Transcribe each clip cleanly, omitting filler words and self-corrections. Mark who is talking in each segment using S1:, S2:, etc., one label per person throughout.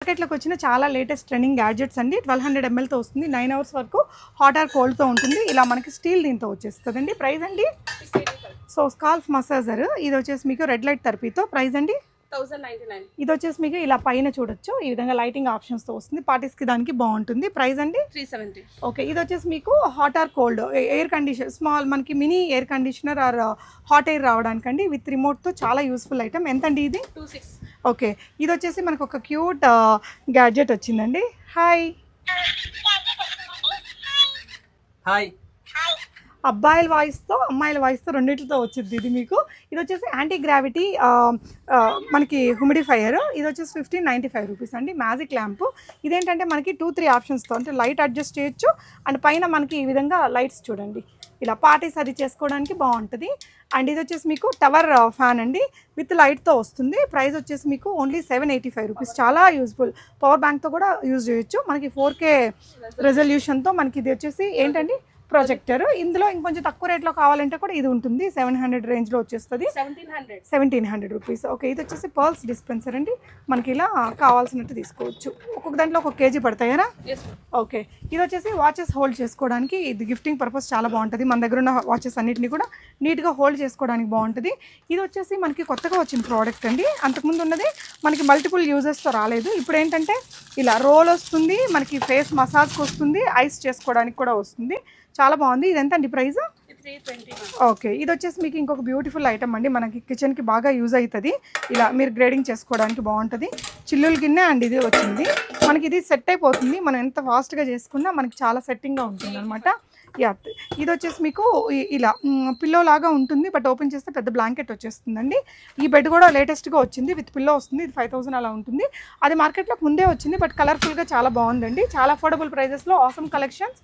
S1: మార్కెట్లోకి వచ్చిన చాలా లేటెస్ట్ ట్రెండింగ్ గ్యాడ్జెట్స్ అండి. 1200 mlతో వస్తుంది. 9 hours వరకు హాట్ ఆర్ కోల్డ్తో ఉంటుంది. ఇలా మనకి స్టీల్ దీంతో వచ్చేస్తుందండి. ప్రైస్ అండి సో స్కాల్ఫ్ మసాజర్, ఇది వచ్చేసి మీకు రెడ్ లైట్ థెరపీతో. ప్రైస్ అండి
S2: 1099.
S1: ఇది వచ్చేసి మీకు ఇలా పైన చూడొచ్చు, ఈ విధంగా లైటింగ్ ఆప్షన్స్తో వస్తుంది. పార్టీస్కి దానికి బాగుంటుంది. ప్రైస్ అండి
S2: 370.
S1: ఓకే. ఇది వచ్చేసి మీకు hot or cold air conditioner, small మనకి mini air conditioner or hot air రావడానికండి. విత్ రిమోట్తో చాలా యూస్ఫుల్ ఐటమ్. ఎంతండి ఇది?
S2: 26.
S1: ఓకే. ఇది వచ్చేసి మనకు ఒక క్యూట్ గ్యాడ్జెట్ వచ్చిందండి. Hi
S3: hi.
S1: అబ్బాయిల వాయిస్తో అమ్మాయిల వాయిస్తో రెండింటితో వచ్చింది ఇది మీకు. ఇది వచ్చేసి యాంటీ గ్రావిటీ మనకి హ్యూమిడిఫైయర్. ఇది వచ్చేసి 1595 రూపీస్ అండి. Magic lamp. ఇదేంటంటే మనకి 2-3 ఆప్షన్స్తో, అంటే లైట్ అడ్జస్ట్ చేయొచ్చు అండ్ పైన మనకి ఈ విధంగా లైట్స్ చూడండి, ఇలా పార్టీస్ అది చేసుకోవడానికి బాగుంటుంది. అండ్ ఇది వచ్చేసి మీకు టవర్ ఫ్యాన్ అండి, విత్ లైట్తో వస్తుంది. ప్రైస్ వచ్చేసి మీకు ఓన్లీ 785 రూపీస్. చాలా యూస్ఫుల్. పవర్ బ్యాంక్తో కూడా యూజ్ చేయొచ్చు. మనకి 4K రెజల్యూషన్తో. మనకి ఇది వచ్చేసి ఏంటండి ప్రొజెక్టర్. ఇందులో ఇంకొంచెం తక్కువ రేట్లో కావాలంటే కూడా ఇది ఉంటుంది. 700 రేంజ్లో వచ్చేస్తుంది. 1700 రూపీస్. ఓకే. ఇది వచ్చేసి పర్ల్స్ డిస్పెన్సర్ అండి. మనకి ఇలా కావాల్సినట్టు తీసుకోవచ్చు. ఒక్కొక్క దాంట్లో 1 kg పడతాయరా? ఓకే. ఇది వచ్చేసి వాచెస్ హోల్డ్ చేసుకోవడానికి, ఇది గిఫ్టింగ్ పర్పస్ చాలా బాగుంటుంది. మన దగ్గర ఉన్న వాచెస్ అన్నిటిని కూడా నీట్గా హోల్డ్ చేసుకోవడానికి బాగుంటుంది. ఇది వచ్చేసి మనకి కొత్తగా వచ్చిన ప్రోడక్ట్ అండి. అంతకుముందు ఉన్నది మనకి మల్టిపుల్ యూజెస్తో రాలేదు. ఇప్పుడు ఏంటంటే ఇలా రోల్ వస్తుంది, మనకి ఫేస్ మసాజ్కి వస్తుంది, ఐస్ చేసుకోవడానికి కూడా వస్తుంది. చాలా బాగుంది. ఇది ఎంత అండి ప్రైస్?
S2: 320.
S1: ఓకే. ఇది వచ్చేసి మీకు ఇంకొక బ్యూటిఫుల్ ఐటమ్ అండి. మనకి కిచెన్కి బాగా యూజ్ అవుతుంది. ఇలా మీరు గ్రేడింగ్ చేసుకోవడానికి బాగుంటుంది. చిల్లుల గిన్నె అండ్ ఇది వచ్చింది మనకి. ఇది సెట్ అయిపోతుంది. మనం ఎంత ఫాస్ట్గా చేసుకున్నా మనకి చాలా సెట్టింగ్గా ఉంటుంది అనమాట. ఇది వచ్చేసి మీకు ఇలా పిల్లో లాగా ఉంటుంది, బట్ ఓపెన్ చేస్తే పెద్ద బ్లాంకెట్ వచ్చేస్తుందండి. ఈ బెడ్ కూడా లేటెస్ట్గా వచ్చింది, విత్ పిల్లో వస్తుంది. ఇది 5000 అలా ఉంటుంది. అది మార్కెట్లోకి ముందే వచ్చింది, బట్ కలర్ఫుల్గా చాలా బాగుందండి. చాలా అఫోర్డబుల్ ప్రైజెస్లో ఆసమ్ కలెక్షన్స్.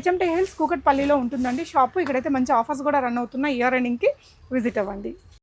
S1: HMT హిల్స్ కూకట్పల్లిలో ఉంటుందండి షాపు. ఇక్కడైతే మంచి ఆఫర్స్ కూడా రన్ అవుతున్నాయి. ఇయర్ ఎండింగ్కి విజిట్ అవ్వండి.